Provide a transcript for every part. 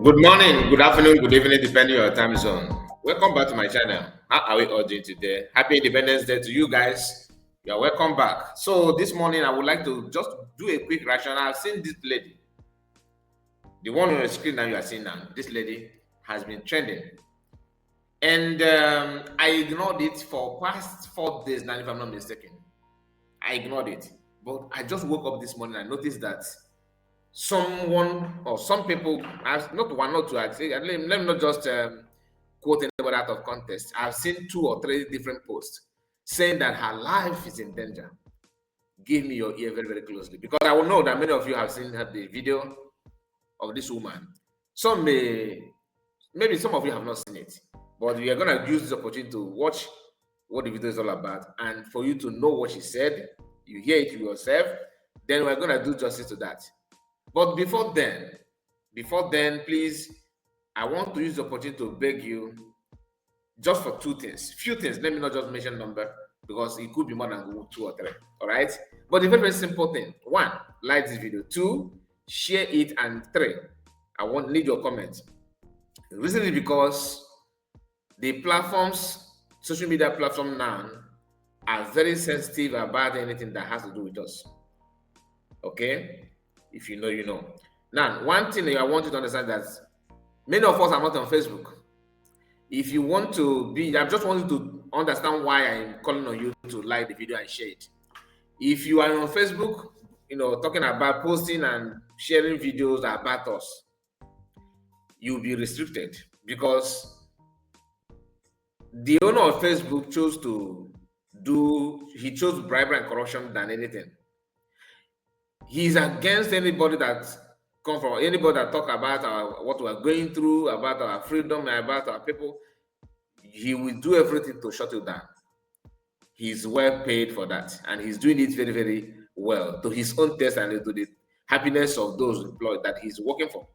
Good morning, good afternoon, good evening, depending on your time zone. Welcome back to my channel. How are we all doing today? Happy Independence Day to you guys. You are welcome back. So this morning, I would like to just do a quick rationale. I've seen this lady, the one on the screen that you are seeing now. This lady has been trending, and I ignored it for past 4 days now, if I'm not mistaken. I ignored it, but I just woke up this morning and noticed that someone or some people, not one or two, I'd say, let me not just quote anybody out of context. I've seen 2 or 3 different posts saying that her life is in danger. Give me your ear very, very closely, because I will know that many of you have seen the video of this woman. Some maybe some of you have not seen it, but we are going to use this opportunity to watch what the video is all about, and for you to know what she said, you hear it yourself, then we're going to do justice to that. But before then, please, I want to use the opportunity to beg you just for few things. Let me not just mention number, because it could be more than 2 or 3. All right. But the very, very simple thing: 1, like this video; 2, share it; and 3, I need your comments. The reason is because the social media platforms now are very sensitive about anything that has to do with us. Okay? If you know, you know. Now, one thing I want you to understand that many of us are not on Facebook. If you want to be, I just want you to understand why I'm calling on you to like the video and share it. If you are on Facebook, talking about posting and sharing videos about us, you'll be restricted, because the owner of Facebook chose bribery and corruption than anything. He's against anybody that come from, anybody that talk about what we are going through, about our freedom, about our people. He will do everything to shut you down. He's well paid for that, and he's doing it very, very well, to his own taste and to the happiness of those employed that he's working for.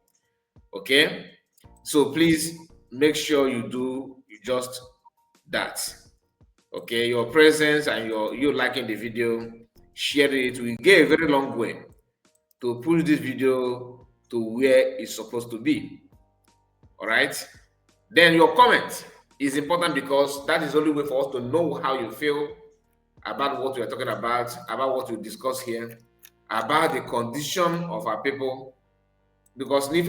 Okay, so please make sure you do just that. Okay, your presence and you liking the video, sharing it will go a very long way to push this video to where it's supposed to be. All right. Then your comment is important, because that is the only way for us to know how you feel about what we are talking about what we discuss here, about the condition of our people. Because I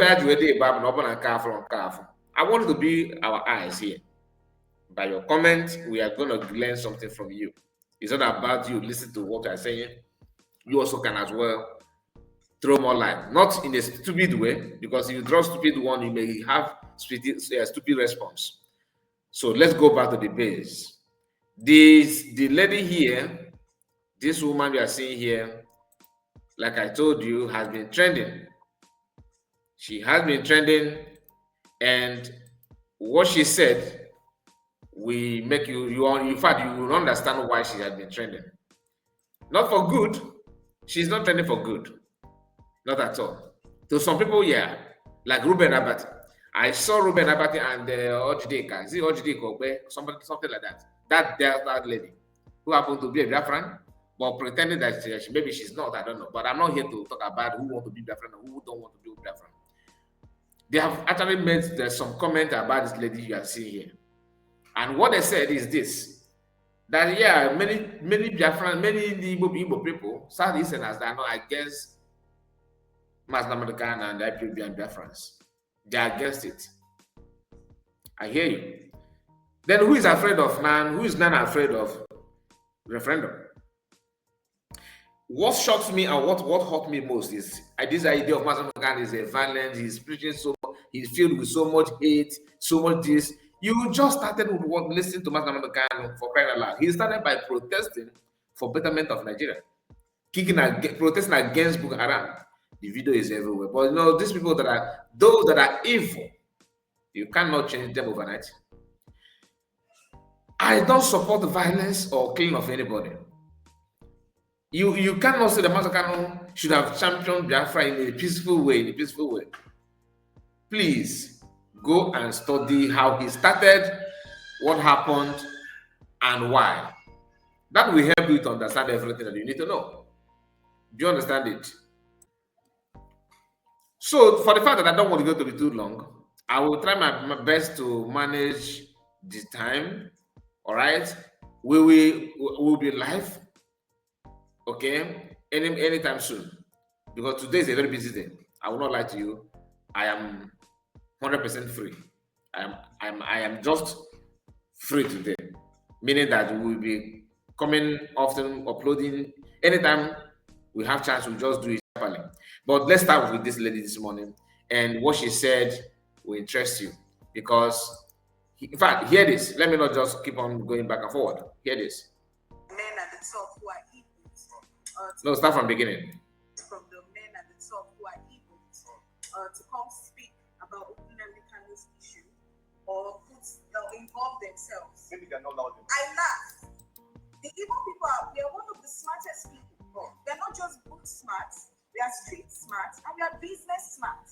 want to be our eyes here. By your comment, we are going to learn something from you. It's not about you listen to what I'm saying. You also can as well throw more light, not in a stupid way, because if you draw stupid one, you may have stupid response. So let's go back to the base. The lady here, this woman you are seeing here, like I told you, has been trending. She has been trending, and what she said will make in fact, you will understand why she has been trending. Not for good. She's not trending for good. Not at all. To some people, yeah, like Ruben Abati. I saw Ruben Abati and Ojideka. Is it Ojideka? Something like that. That lady who happened to be a Biafran, but pretending that maybe she's not. I don't know. But I'm not here to talk about who want to be Biafran or who don't want to be Biafran. They have actually made some comment about this lady you are seeing here, and what they said is this: that yeah, many Biafran, many Igbo people, Southeasterners, that are not against Masnamakan and IPOB and Biafrans. They are against it. I hear you. Then who is afraid of man? Who is not afraid of referendum? What shocks me and what hurt me most is this idea of Masnamakan is a violent. He's preaching he's filled with so much hate, so much this. You just started with listening to Masnamakan for crying out loud. He started by protesting for betterment of Nigeria, protesting against Boko Haram. The video is everywhere. But these people those that are evil, you cannot change them overnight. I don't support violence or killing of anybody. You cannot say the Masakano should have championed Biafra in a peaceful way, Please go and study how he started, what happened, and why. That will help you to understand everything that you need to know. Do you understand it? So for the fact that I don't want to go to be too long, I will try my best to manage the time. All right. We will be live, okay, anytime soon. Because today is a very busy day. I will not lie to you. I am 100% free. I am just free today, meaning that we will be coming often, uploading anytime we have chance. We just do it properly. But let's start with this lady this morning, and what she said will interest you because, in fact, hear this. Let me not just keep on going back and forward. Hear this. Men at the top who are evil. No, start from beginning. From the men at the top who are evil to come speak about Okunemi Kanu's issue or involve themselves. Maybe they're not loud enough. I laugh. The evil people they are one of the smartest people. They're not just book smart, we are street smart and we are business smart.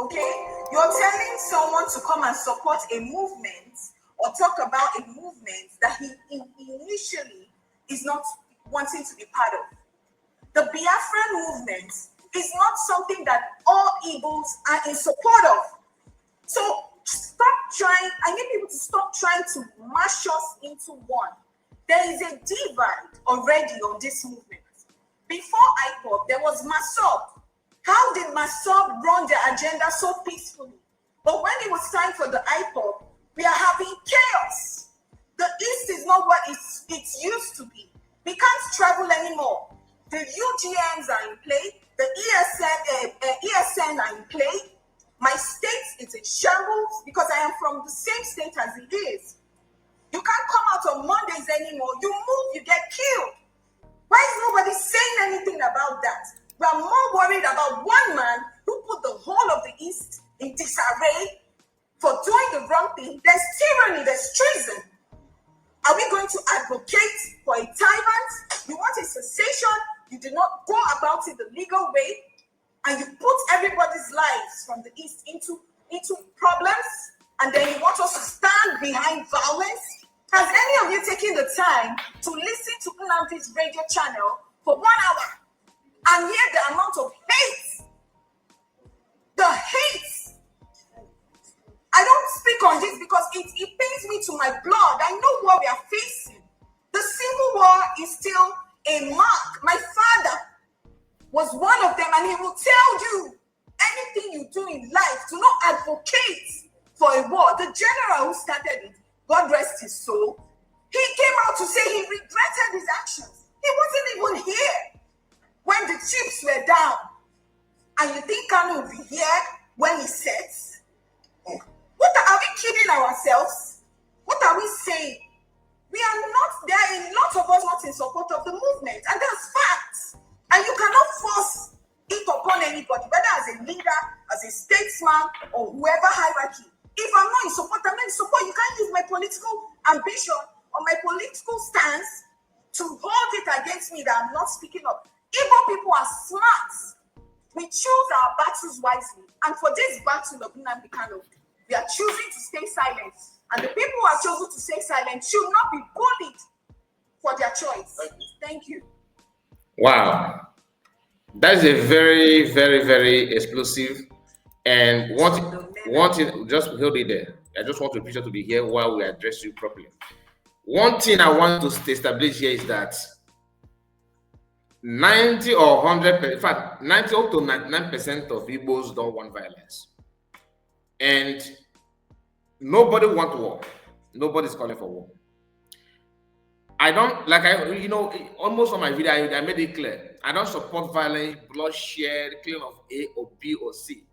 Okay? You're telling someone to come and support a movement or talk about a movement that he initially is not wanting to be part of. The Biafran movement is not something that all Igbos are in support of. So stop trying, I need people to stop trying to mash us into one. There is a divide already on this movement. Before IPOB, there was MASOB. How did MASOB run their agenda so peacefully? But when it was time for the IPOB, we are having chaos. The East is not what it used to be. We can't travel anymore. The UGMs are in play. The ESN are in play. My state is in shambles because I am from the same state as it is. You can't come out on Mondays anymore. You move, you get killed. Why is nobody saying anything about that? We are more worried about one man who put the whole of the East in disarray for doing the wrong thing. There's tyranny, there's treason. Are we going to advocate for a tyrant? You want a cessation? You did not go about it the legal way, and you put everybody's lives from the East into problems, and then you want us to stand behind violence? Has any of you taken the time to listen to Nnamdi's radio channel for 1 hour and hear the amount of hate? The hate. I don't speak on this because it pains me to my blood. I know what we are facing. The Civil War is still a mark. My father was one of them, and he will tell you anything you do in life, do not advocate for a war. The general who started it, God rest his soul, he came out to say he regretted his actions. He wasn't even here when the chips were down. And you think Kanu will be here when he sets? What are we kidding ourselves? What are we saying? We are not there. A lot of us not in support of the movement, and that's facts. And you cannot force it upon anybody, whether as a leader, as a statesman, or whoever hierarchy. If I'm not in support, I'm not in support. You can't use my political ambition or my political stance to hold it against me that I'm not speaking up. Igbo people are smart. We choose our battles wisely. And for this battle of Nnamdi Kanu, we are choosing to stay silent. And the people who are chosen to stay silent should not be bullied for their choice. Thank you. Wow. That's a very, very, very explosive. And one thing, just hold it there. I just want the picture to be here while we address you properly. One thing I want to establish here is that 90 or 100, in fact, 90 up to 99% of Igbos don't want violence. And nobody wants war. Nobody's calling for war. I don't, almost on my video, I made it clear. I don't support violence, bloodshed, killing of A or B or C.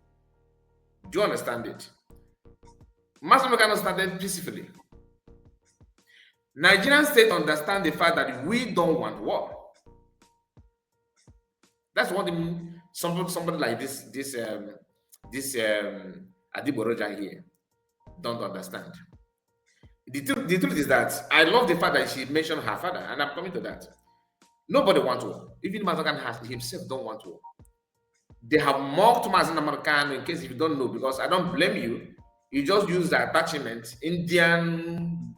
Do you understand it? Master Mekano started peacefully. Nigerian state understand the fact that we don't want war. That's one thing somebody like this Adigboroja here don't understand. The truth is that I love the fact that she mentioned her father, and I'm coming to that. Nobody wants war. Even Mazakan himself don't want war. They have mocked Mazin American, in case if you don't know, because I don't blame you. You just use the attachment, Indian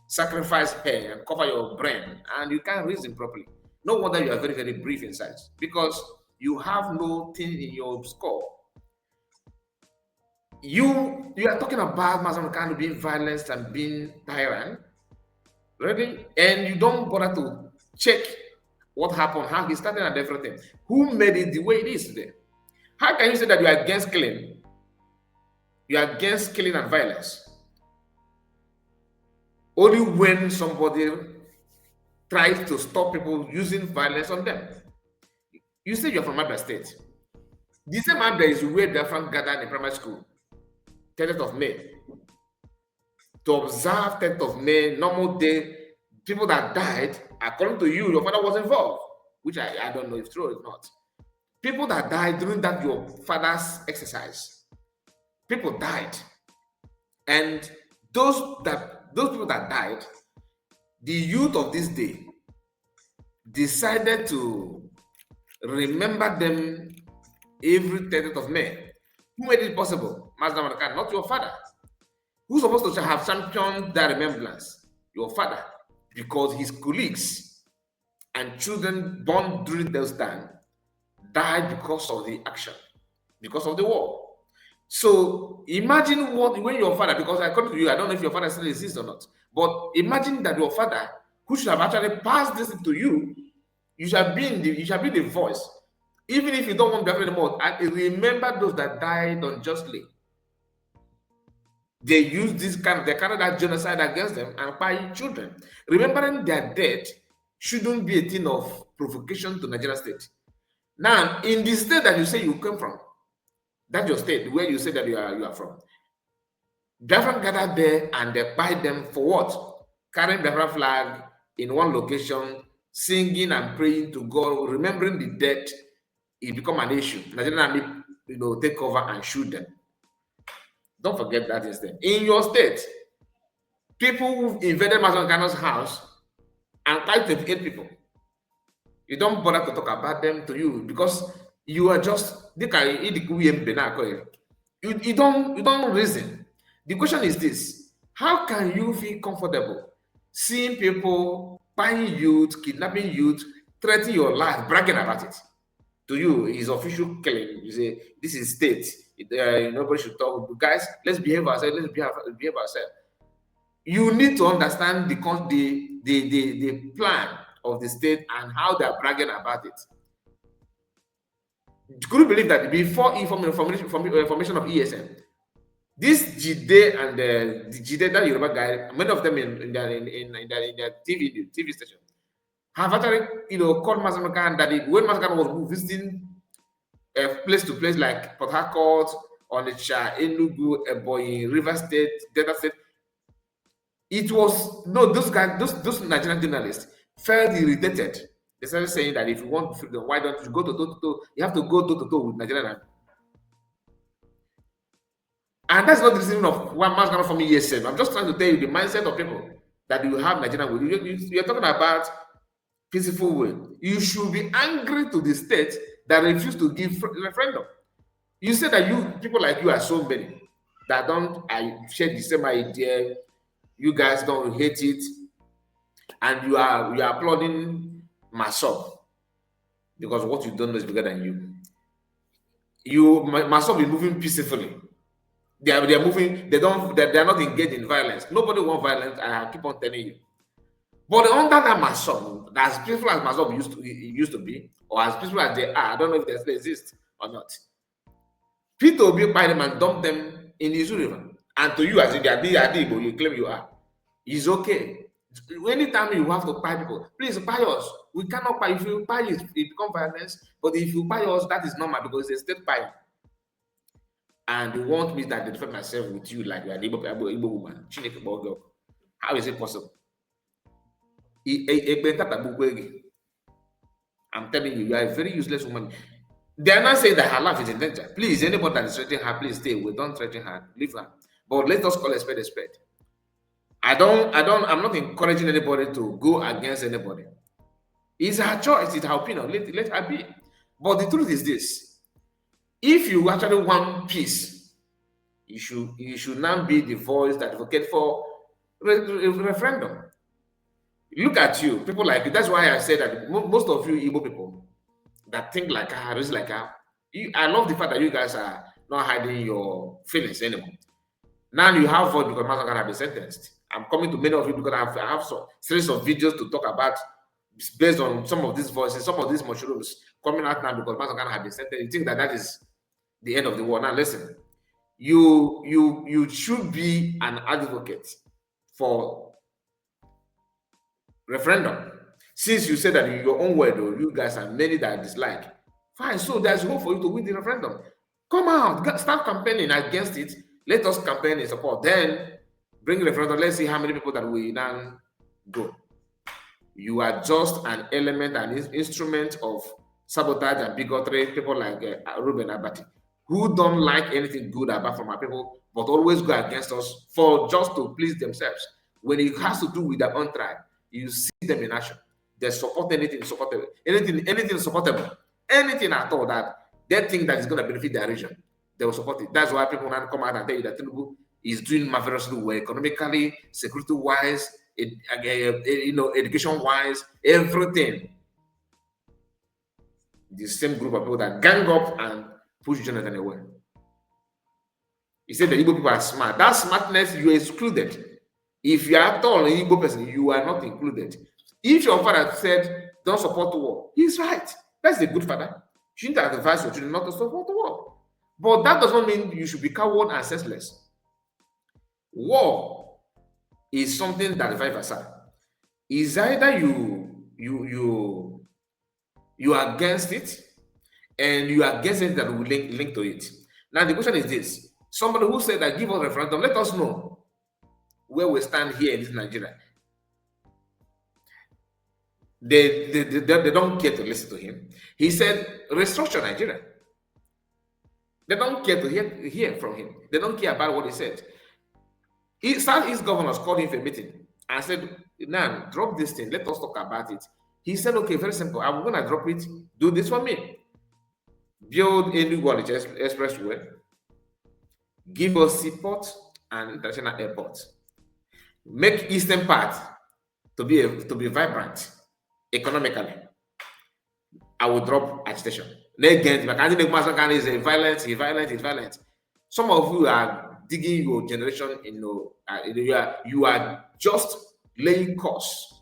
sacrifice hair, and cover your brain, and you can't reason properly. No wonder you are very, very brief inside, because you have no thing in your skull. You are talking about Mazam Khan being violent and being tyrant, really, and you don't bother to check what happened, how he started, and everything. Who made it the way it is today? How can you say that you are against killing? You are against killing and violence only when somebody tries to stop people using violence on them. You say you're from Abia State. The same Abia is where Biafran gathered in primary school, 30th of May, to observe 10th of May, normal day. People that died, according to you, your father was involved, which I don't know if true or not. People that died during that your father's exercise, people died, and those people that died, the youth of this day decided to remember them every 30th of May. Who made it possible? Mazda Manakan, not your father. Who's supposed to have championed that remembrance? Your father. Because his colleagues and children born during those time died because of the action, because of the war. So imagine what when your father, because according to you, I don't know if your father still exists or not, but imagine that your father, who should have actually passed this to you, you shall be the voice. Even if you don't want to be anymore, remember those that died unjustly. They use they carry that genocide against them and by children. Remembering their death shouldn't be a thing of provocation to Nigeria state. Now, in the state that you say you came from, that's your state, where you say that you are from. Biafran gathered there and they buy them for what? Carrying Biafran flag in one location, singing and praying to God, remembering the dead, it become an issue. Nigerian army, take over and shoot them. Don't forget that instead. In your state, people who invaded Mazon Kano's house and tried to educate people. You don't bother to talk about them to you because you are just you don't reason. The question is this: how can you feel comfortable seeing people buying youth, kidnapping youth, threatening your life, bragging about it? To you, is official killing. You say this is state. Nobody should talk. Guys, let's behave ourselves. Let's behave ourselves. You need to understand the plan of the state and how they are bragging about it. Could you believe that before formation of ESN, this Jide and the Jide, that Yoruba guy, many of them in their TV station, have actually called Mazamakan that when Mazamakan was visiting place to place like Port Harcourt, Onitsha, Enugu, Ebonyi, River State, Delta State, it was those guys, those Nigerian journalists felt irritated. They started saying that if you want freedom, why don't you go to you have to go to with Nigerian. And that's not the reason of one man's gonna from ESM. I'm just trying to tell you the mindset of people that you have Nigerian with. You're talking about peaceful way. You should be angry to the state that refused to give referendum. You say that people like you are so many that don't share the same idea. You guys don't hate it, and you are applauding Masop because what you don't know is bigger than you. Masop is moving peacefully. They are moving. They are not engaged in violence. Nobody wants violence. I keep on telling you. But under that Masop, as peaceful as Masop used to be, or as peaceful as they are, I don't know if they still exist or not. Peter Obi buy them and dump them in Izu River. And to you, as if they are Adigboroja, you claim you are. It's okay. Anytime you have to buy people, please buy us. We cannot buy. If you buy it, it becomes violence. But if you buy us, that is normal because it's a state buy. And you want me to identify myself with you like you are an Igbo woman. How is it possible? I'm telling you, you are a very useless woman. They are not saying that her life is in danger. Please, anybody that is threatening her, please stay away. Don't threaten her. Leave her. But let us call a spade a spade. I'm not encouraging anybody to go against anybody. It's her choice, it's her opinion. Let her be. But the truth is this: if you actually want peace, you should now be the voice that advocate for referendum. Look at you, people like you. That's why I said that most of you Igbo people that think like her, is like her. I love the fact that you guys are not hiding your feelings anymore. Now you have voice because Master have been sentenced. I'm coming to many of you because I have some series of videos to talk about based on some of these voices, some of these mushrooms coming out now because Master have been sentenced. You think that that is the end of the war? Now listen, you should be an advocate for referendum. Since you said that in your own word, or you guys are many that dislike, fine. So there's hope for you to win the referendum. Come out, start campaigning against it. Let us campaign in support. Then bring referendum. Let's see how many people that will now go. You are just an element, an instrument of sabotage and bigotry. People like Ruben Abati, who don't like anything good about from our people, but always go against us for just to please themselves. When it has to do with their own tribe, you see them in action. They support anything supportable, anything supportable, anything at all that they think that is going to benefit their region. They will support it. That's why people now come out and tell you that Tinubu is doing marvelously well economically, security-wise, education-wise, everything. The same group of people that gang up and push Jonathan away. He said the Igbo people are smart. That smartness, you are excluded. If you are at all an Igbo person, you are not included. If your father said, don't support the war, he's right. That's a good father. You shouldn't advise your children not to support the war. But that does not mean you should be coward and senseless. War is something that vice versa. Is either you are against it, and you are against it that will link to it. Now the question is this: somebody who said that give us a referendum, let us know where we stand here in this Nigeria. They don't care to listen to him. He said restructure Nigeria. They don't care to hear from him. They don't care about what he said. Southeast governors called him for a meeting and said, "Now drop this thing. Let us talk about it." He said, "Okay, very simple. I'm going to drop it. Do this for me. Build a new expressway. Give us seaport and international airport. Make eastern part to be vibrant economically. I will drop agitation. Again, is a violent. Some of you are digging your generation, you are just laying course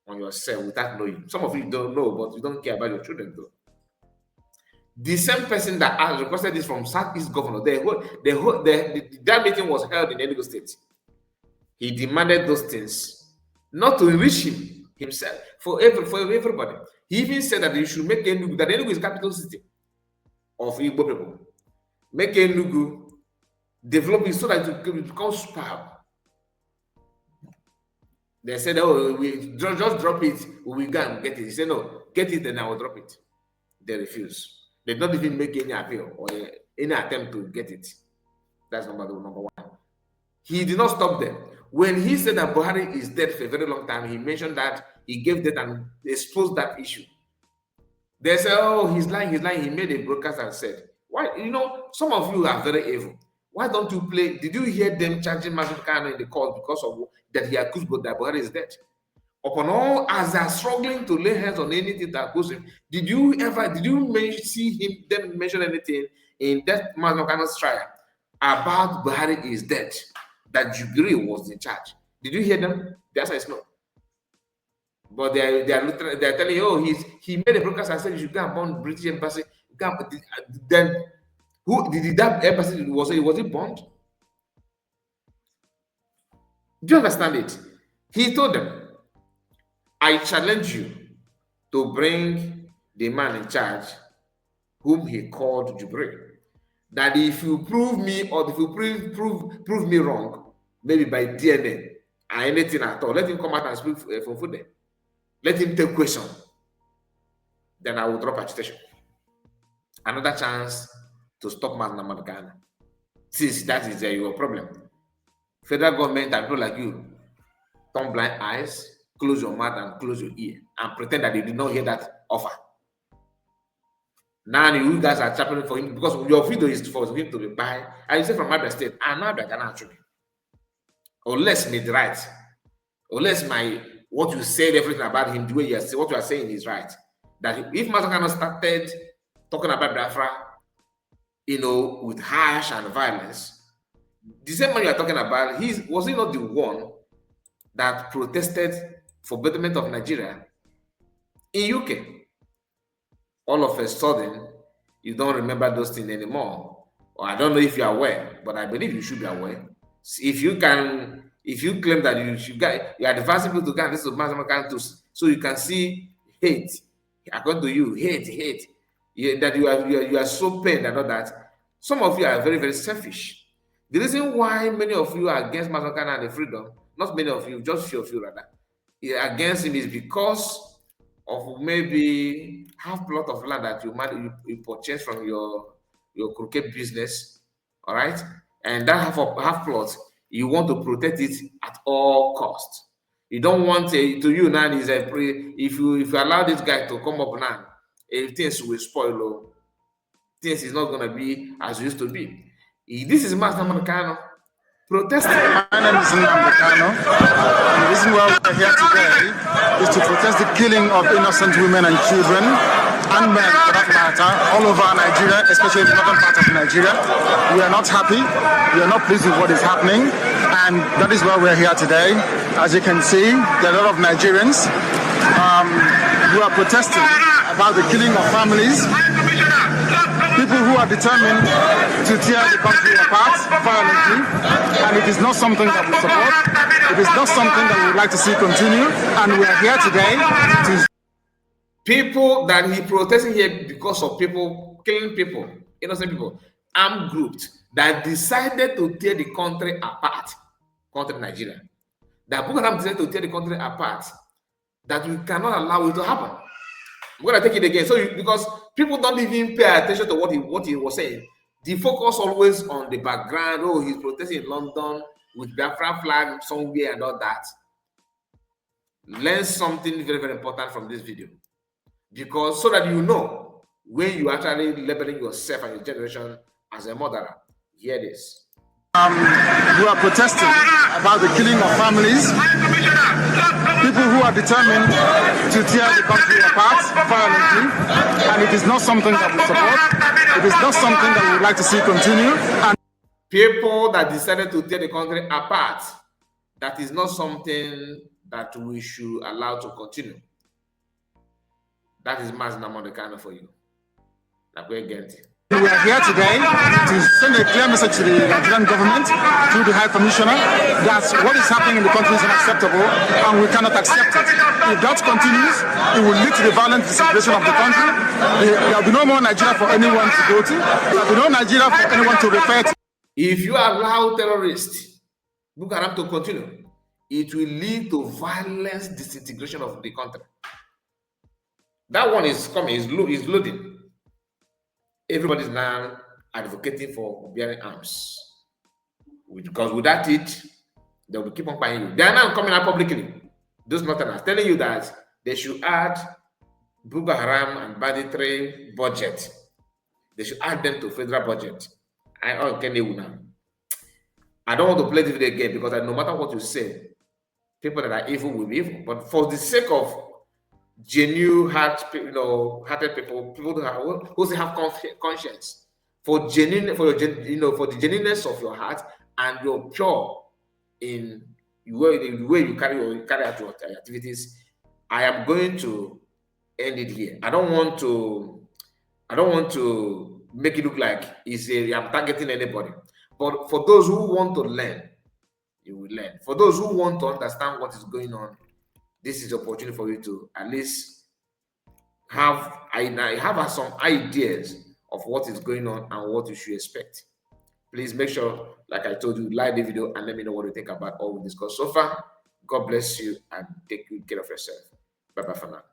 on yourself without knowing. Some of you don't know, but you don't care about your children though. The same person that has requested this from Southeast governor, that meeting was held in Enugu State. He demanded those things, not to enrich himself, for everybody. He even said that you should make Enugu, that Enugu is capital city of Igbo people. Make Enugu, develop it so that it becomes superb. They said, "Oh, we just drop it, we go and get it." He said, "No, get it, then I will drop it." They refuse. They don't even make any appeal or any attempt to get it. That's number one. He did not stop there. When he said that Buhari is dead for a very long time, he mentioned that he gave that and exposed that issue. They said, "Oh, he's lying. He made a broadcast and said, why? Some of you are very evil. Why don't you play? Did you hear them charging Massive Kano in the court because of that he accused that Buhari is dead? Upon all, as they are struggling to lay hands on anything that accuse him, did you see them mention anything in that Massive Kano's trial about Buhari is dead? That Jubilee was in charge. Did you hear them? The answer is no. But they are telling you, "Oh, he made a broadcast and said you should go and burn British embassy." Then who did that embassy? Was it burned? Do you understand it? He told them, "I challenge you to bring the man in charge, whom he called Jubilee. That if you prove me, or if you prove me wrong, maybe by DNA or anything at all, let him come out and speak for food. Let him take question. Then I will drop agitation." Another chance to stop Ghana. Since that is your problem. Federal government and people like you turn blind eyes, close your mouth and close your ear, and pretend that they did not hear that offer. Now you guys are championing for him because your video is for him to be buy. And you say from Abia State, and now they cannot actually. Unless me right. Unless what you said everything about him, the way what you are saying is right. That if Master Kano started talking about Biafra with harsh and violence. The same man you are talking about, was he not the one that protested for betterment of Nigeria in UK? All of a sudden, you don't remember those things anymore. Or I don't know if you're aware, but I believe you should be aware. If you claim that you are advancing people to go and listen to Mahatma Gandhi, so you can see hate, according to you, hate, that you are so pained and all that. Some of you are very, very selfish. The reason why many of you are against Mahatma Gandhi and the freedom, not many of you, just few of you rather, against him is because of maybe half plot of land that you purchase from your crooked business, all right, and that half plot you want to protect it at all costs. You don't want to you now is if you allow this guy to come up now, things will spoil. Things is not going to be as used to be. This is Master Mancano protesting. My name is Nwayi, and the reason why we're here today is to protest the killing of innocent women and children, and men for that matter, all over Nigeria, especially in the northern part of Nigeria. We are not happy, we are not pleased with what is happening, and that is why we're here today. As you can see, there are a lot of Nigerians who are protesting about the killing of families, people who are determined to tear the country apart violently, and it is not something that we support. It is not something that we would like to see continue, and we are here today to... People that he protesting here because of people killing people, innocent people, armed groups that decided to tear the country apart, country Nigeria. That Boko Haram decided to tear the country apart, that we cannot allow it to happen. I'm going to take it again. So because people don't even pay attention to what he was saying. The focus always on the background. Oh, he's protesting in London with Biafra flag somewhere and all that. Learn something very, very important from this video. Because so that you know when you actually labeling yourself and your generation as a murderer. Hear this. We are protesting about the killing of families, people who are determined to tear the country apart violently, and it is not something that we support. It is not something that we would like to see continue. And people that decided to tear the country apart, that is not something that we should allow to continue. That is Mazi Nnamdi Kanu for you. We are here today to send a clear message to the Nigerian government through the High Commissioner that what is happening in the country is unacceptable and we cannot accept it. If that continues, it will lead to the violent disintegration of the country. There will be no more Nigeria for anyone to go to. There will be no Nigeria for anyone to refer to. If you allow terrorists, Boko Haram to continue, it will lead to violence disintegration of the country. That one is coming, is loading. Everybody is now advocating for bearing arms. Because without it, they will keep on buying you. They are now coming out publicly. Those northerners telling you that they should add Boko Haram and banditry budget. They should add them to federal budget. I don't want to play this video again because no matter what you say, people that are evil will be evil. But for the sake of genuine hearted people who have conscience, for the genuineness of your heart, and you're pure in the way you carry out your activities, I am going to end it here. I don't want to make it look like I'm targeting anybody. But for those who want to learn, you will learn. For those who want to understand what is going on, this is the opportunity for you to at least have some ideas of what is going on and what you should expect. Please make sure, like I told you, like the video and let me know what you think about all we discussed so far. God bless you and take good care of yourself. Bye-bye for now.